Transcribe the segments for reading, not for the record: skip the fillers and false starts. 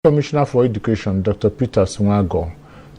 Commissioner for Education, Dr. Peter Nwago,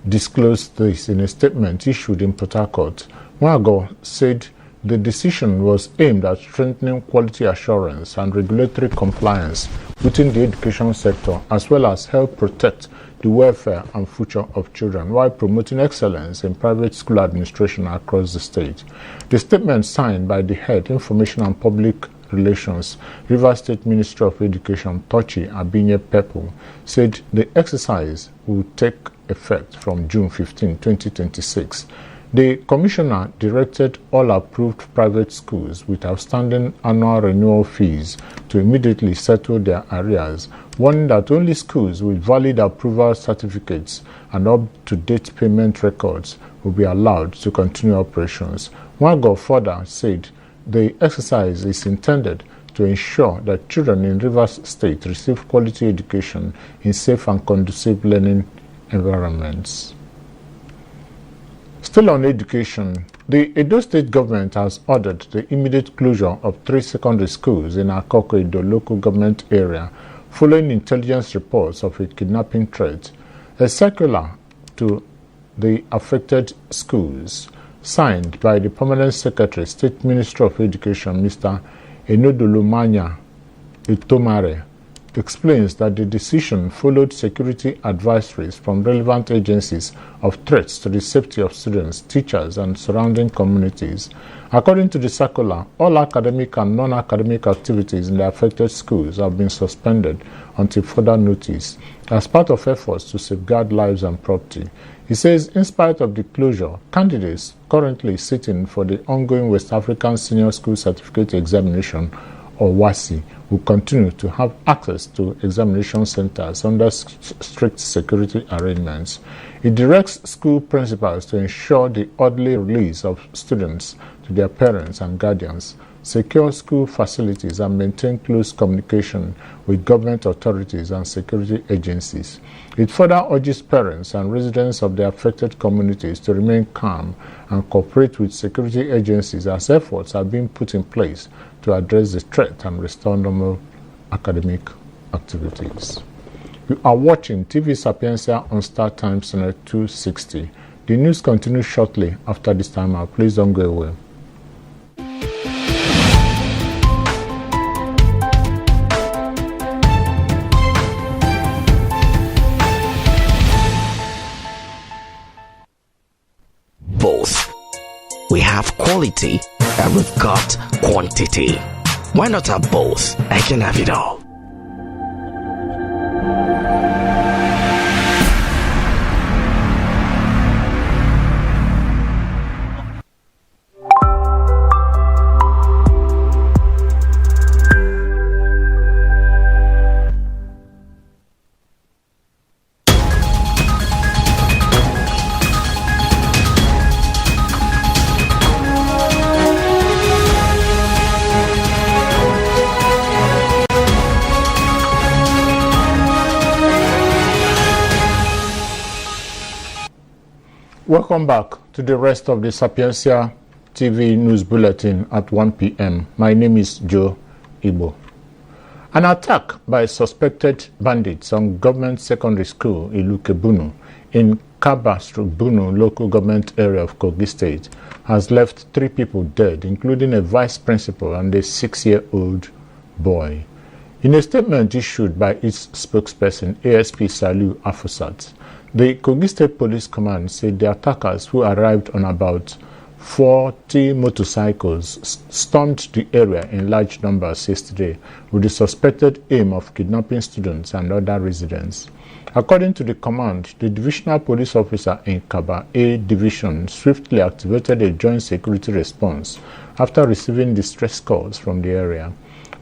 disclosed this in a statement issued in Port Harcourt. Nwago said the decision was aimed at strengthening quality assurance and regulatory compliance within the education sector, as well as help protect the welfare and future of children, while promoting excellence in private school administration across the state. The statement, signed by the head Information and Public Relations, Rivers State Ministry of Education, Tochi Abinye Pepu, said the exercise will take effect from June 15, 2026. The commissioner directed all approved private schools with outstanding annual renewal fees to immediately settle their arrears, warning that only schools with valid approval certificates and up-to-date payment records will be allowed to continue operations. Nwago further said the exercise is intended to ensure that children in Rivers State receive quality education in safe and conducive learning environments. Still on education, the Edo State Government has ordered the immediate closure of 3 secondary schools in Akoko Edo local government area following intelligence reports of a kidnapping threat. A circular to the affected schools, signed by the Permanent Secretary, State Ministry of Education, Mr. Enodolumanya Itomare, explains that the decision followed security advisories from relevant agencies of threats to the safety of students, teachers, and surrounding communities. According to the circular, all academic and non-academic activities in the affected schools have been suspended until further notice, as part of efforts to safeguard lives and property. He says, in spite of the closure, candidates currently sitting for the ongoing West African Senior School Certificate Examination, or WASI, will continue to have access to examination centers under strict security arrangements. It directs school principals to ensure the orderly release of students to their parents and guardians, secure school facilities, and maintain close communication with government authorities and security agencies. It further urges parents and residents of the affected communities to remain calm and cooperate with security agencies as efforts are being put in place to address the threat and restore normal academic activities. You are watching TV Sapientia on Star Times Channel 260. The news continues shortly after this time out. Please don't go away. Both. We have quality and we've got quantity. Why not have both? I can have it all. Welcome back to the rest of the Sapientia TV News Bulletin at 1 p.m. My name is Joe Igbo. An attack by suspected bandits on government secondary school Iluke Bunu in Kaba/Bunu local government area of Kogi State has left 3 people dead, including a vice principal and a 6-year-old boy. In a statement issued by its spokesperson, ASP Salu Afusat, the Kogi State Police Command said the attackers, who arrived on about 40 motorcycles, stormed the area in large numbers yesterday with the suspected aim of kidnapping students and other residents. According to the command, the divisional police officer in Kaba A Division swiftly activated a joint security response after receiving distress calls from the area.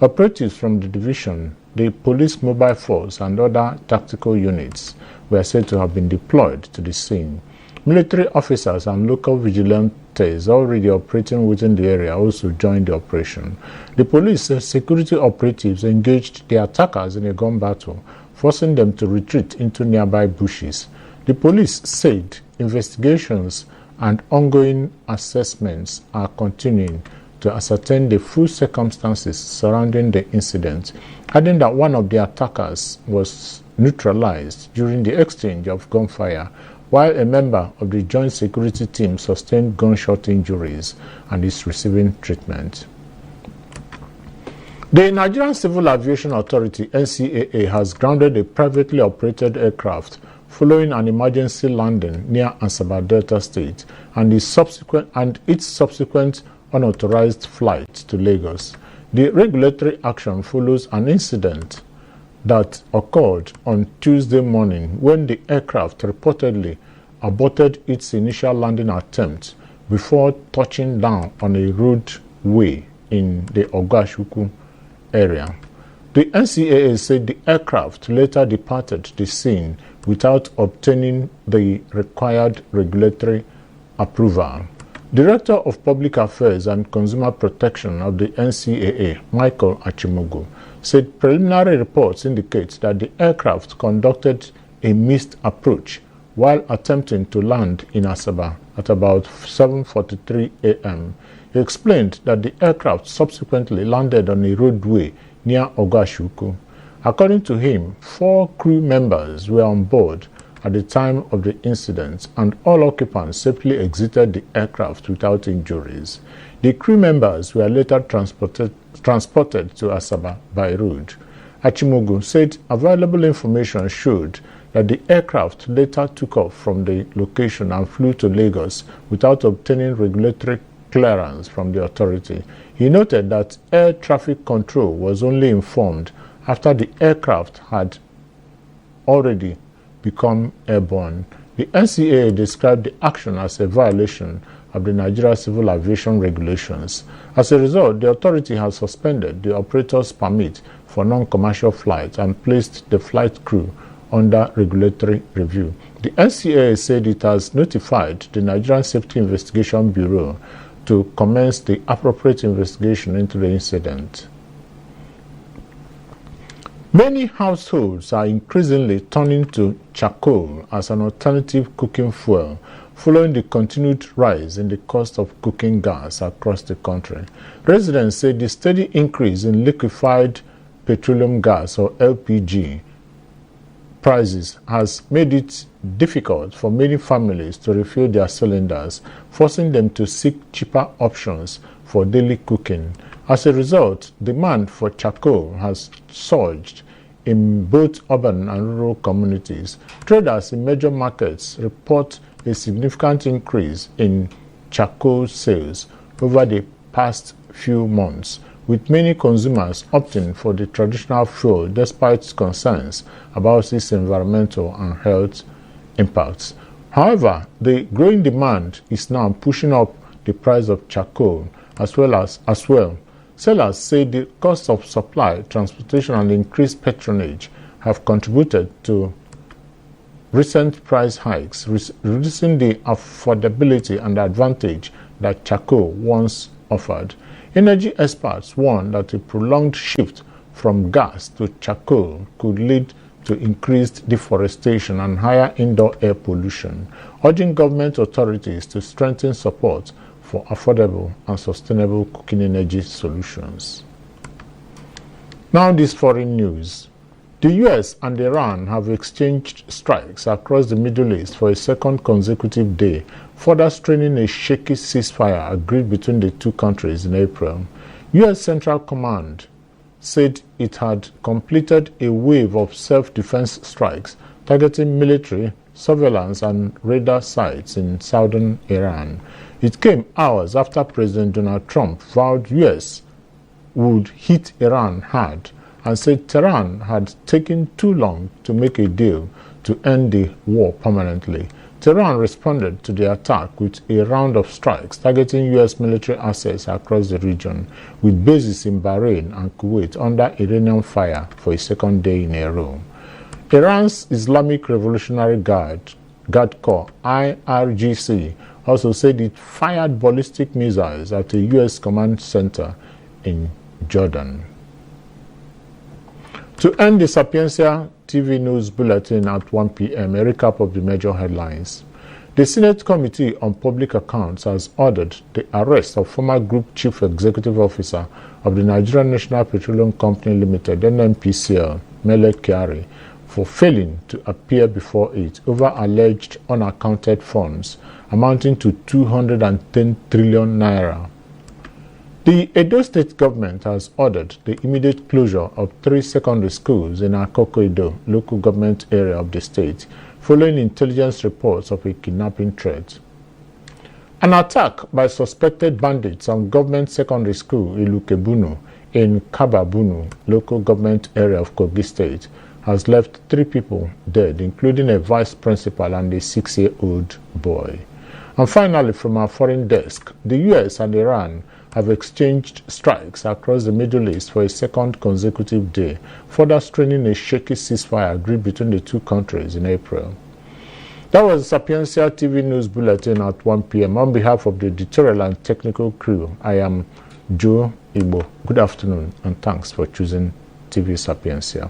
Operatives from the division, the police mobile force, and other tactical units were said to have been deployed to the scene. Military officers and local vigilantes already operating within the area also joined the operation. The police said security operatives engaged the attackers in a gun battle, forcing them to retreat into nearby bushes. The police said investigations and ongoing assessments are continuing to ascertain the full circumstances surrounding the incident, adding that one of the attackers was neutralized during the exchange of gunfire, while a member of the joint security team sustained gunshot injuries and is receiving treatment. The Nigerian Civil Aviation Authority (NCAA) has grounded a privately operated aircraft following an emergency landing near Asaba, Delta State, and its subsequent unauthorized flight to Lagos. The regulatory action follows an incident that occurred on Tuesday morning when the aircraft reportedly aborted its initial landing attempt before touching down on a roadway in the Ogashukwu area. The NCAA said the aircraft later departed the scene without obtaining the required regulatory approval. Director of Public Affairs and Consumer Protection of the NCAA, Michael Achimogo, said preliminary reports indicate that the aircraft conducted a missed approach while attempting to land in Asaba at about 7:43 a.m. He explained that the aircraft subsequently landed on a roadway near Ogashukwu. According to him, 4 crew members were on board at the time of the incident, and all occupants safely exited the aircraft without injuries. The crew members were later transported to Asaba by road. Achimogo said available information showed that the aircraft later took off from the location and flew to Lagos without obtaining regulatory clearance from the authority. He noted that air traffic control was only informed after the aircraft had already become airborne. The NCAA described the action as a violation of the Nigeria Civil Aviation Regulations. As a result, the authority has suspended the operator's permit for non-commercial flights and placed the flight crew under regulatory review. The NCAA said it has notified the Nigerian Safety Investigation Bureau to commence the appropriate investigation into the incident. Many households are increasingly turning to charcoal as an alternative cooking fuel following the continued rise in the cost of cooking gas across the country. Residents say the steady increase in liquefied petroleum gas, or LPG, prices has made it difficult for many families to refill their cylinders, forcing them to seek cheaper options for daily cooking. As a result, demand for charcoal has surged in both urban and rural communities. Traders in major markets report a significant increase in charcoal sales over the past few months, with many consumers opting for the traditional fuel despite concerns about its environmental and health impacts. However, the growing demand is now pushing up the price of charcoal as well. Sellers say the cost of supply, transportation, and increased patronage have contributed to recent price hikes, reducing the affordability and advantage that charcoal once offered. Energy experts warn that a prolonged shift from gas to charcoal could lead to increased deforestation and higher indoor air pollution, urging government authorities to strengthen support for affordable and sustainable cooking energy solutions. Now this foreign news. The US and Iran have exchanged strikes across the Middle East for a second consecutive day, further straining a shaky ceasefire agreed between the two countries in April. US Central Command said it had completed a wave of self-defense strikes targeting military, surveillance, and radar sites in southern Iran. It came hours after President Donald Trump vowed US would hit Iran hard and said Tehran had taken too long to make a deal to end the war permanently. Tehran responded to the attack with a round of strikes targeting US military assets across the region, with bases in Bahrain and Kuwait under Iranian fire for a second day in a row. Iran's Islamic Revolutionary Guard Corps, IRGC, also said it fired ballistic missiles at a US command center in Jordan. To end the Sapientia TV News Bulletin at 1 p.m., a recap of the major headlines. The Senate Committee on Public Accounts has ordered the arrest of former Group Chief Executive Officer of the Nigerian National Petroleum Company Limited, NNPCL, Mele Kyari, for failing to appear before it over alleged unaccounted funds amounting to 210 trillion naira. The Edo State Government has ordered the immediate closure of 3 secondary schools in Kogi local government area of the state, following intelligence reports of a kidnapping threat. An attack by suspected bandits on government secondary school Iluke Bunu in Bunu local government area of Kogi State has left 3 people dead, including a vice principal and a 6-year-old boy. And finally, from our foreign desk, the US and Iran have exchanged strikes across the Middle East for a second consecutive day, further straining a shaky ceasefire agreed between the two countries in April. That was Sapientia TV News Bulletin at 1 p.m. On behalf of the editorial and technical crew, I am Joe Igbo. Good afternoon and thanks for choosing TV Sapientia.